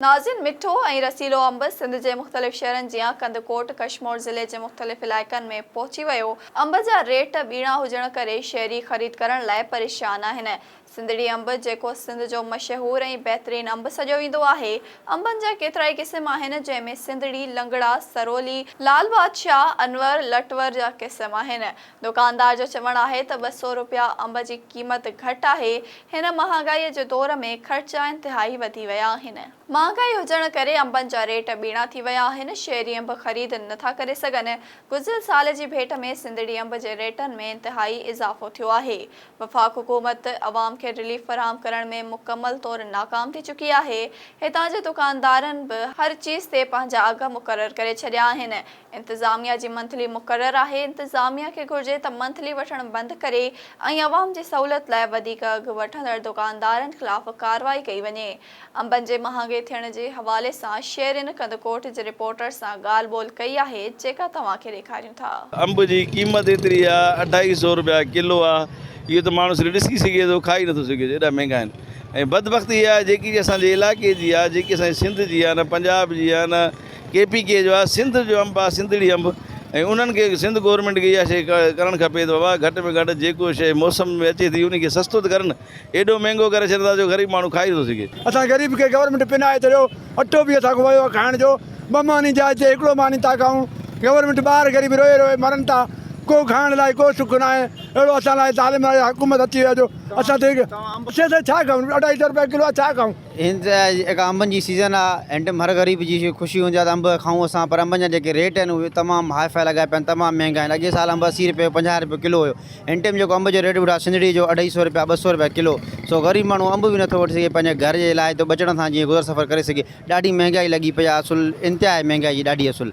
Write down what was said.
नाज़िन मिठो ऐं रसीलो अंब सिंध जे मुख़्तलिफ़ शहरनि जियां कंदकोट कशमोर ज़िले जे मुख़्तलिफ़ इलाइक़नि में पहुची वियो। अंब जा रेट ॿीणा हुजण करे शहरी ख़रीद करण लाइ परेशान आहिनि। सिंधड़ी अंब जेको सिंध जो मशहूर ऐं बहितरीन अंब सॼो वेंदो आहे। अंबनि जा केतिरा ई क़िस्म आहिनि जंहिंमें सिंधड़ी, लंगड़ा, सरोली, लाल बादशाह, अनवर, लटवर जा क़िस्म आहिनि। दुकानदार जो चवणु आहे त 200 रुपया अंब जी क़ीमत घटि आहे। हिन महांगाईअ जे दौर में ख़र्चा इंतिहाई वधी विया आहिनि। महांगाई हुजण करे अंबनि जा रेट ॿीणा थी विया आहिनि। शहरी अंब ख़रीद नथा करे सघनि। गुज़िरियल साल जी भेट में सिंधड़ी अंब जे रेटनि में इंतिहाई इज़ाफ़ो थियो आहे। वफ़ाक़ हुकूमत अवाम खे रिलीफ फराहम करण में मुकमल तौर नाकाम थी चुकी आहे। हितां जे दुकानदारनि बि हर चीज़ ते पंहिंजा अघ मुक़रर करे छॾिया आहिनि। इंतिज़ामिया जी मंथली मुक़रर आहे। इंतिज़ामिया खे घुर्जे त मंथली वठणु बंदि करे ऐं अवाम जी सहूलियत लाइ वधीक अघ वठंदड़ दुकानदारनि ख़िलाफ़ कार्रवाई कई वञे। अंबनि जे महांगे थियण जे हवाले सां शेरिन कंदकोट जे रिपोर्टर सां ॻाल्हि ॿोल कई आहे, जेका तव्हांखे ॾेखारियूं था। अंब जी क़ीमत एतिरी आहे 250 रुपया किलो आहे। इहो त माण्हू सिर्फ़ु ॾिसी सघे थो, खाई नथो सघे, एॾा महांगा आहिनि। ऐं बदबख़्ती आहे जेकी असांजे इलाइक़े जी आहे, जेकी असांजे सिंध जी आहे, न पंजाब जी आहे, न KPK जो आहे। सिंध जो अंब आहे, सिंधड़ी अंब। ऐं उन्हनि खे सिंध गवर्नमेंट खे इहा शइ करणु खपे त बाबा घटि में घटि जेको शइ मौसम में अचे थी उनखे सस्तो त करनि। एॾो महांगो करे छॾंदा जो ग़रीब माण्हू खाई नथो सघे। असां ग़रीब खे गवर्नमेंट पिनाए छॾियो। अटो बि असांखे वियो आहे खाइण जो। 2 मानी जा अचे, हिकिड़ो मानी था खाऊं। गवर्नमेंट ॿार ग़रीब रोए रोए मरनि था। को खाइण लाइ को सुख न आहे। अहिड़ो असां लाइ तालीम लाइ हुकूमत अची वियो जो असां ते छा खाऊं? 250 रुपया किलो आहे, छा खाऊं? हिन अंबनि जी सीज़न आहे। एंड हर ग़रीब जी ख़ुशी हूंदी आहे त अंब खाऊं असां, पर अंबनि जा जेके रेट आहिनि उहे तमामु हाई फाई लॻा पिया आहिनि, तमामु महांगा आहिनि। अॻे साल अंब 80 रुपए 50 रुपए किलो हुयो। हिन टाइम जेको अंब जो रेट ॿुधा सिंधड़ी जो 250 रुपया 200 रुपया किलो। सो ग़रीब माण्हू अंब बि नथो वठी सघे पंहिंजे घर जे लाइ, तो बचण सां जीअं गुज़र सफ़र करे सघे। ॾाढी महांगाई लॻी पई आहे, असुल इंतिहा आहे महांगाई जी, ॾाढी असुल।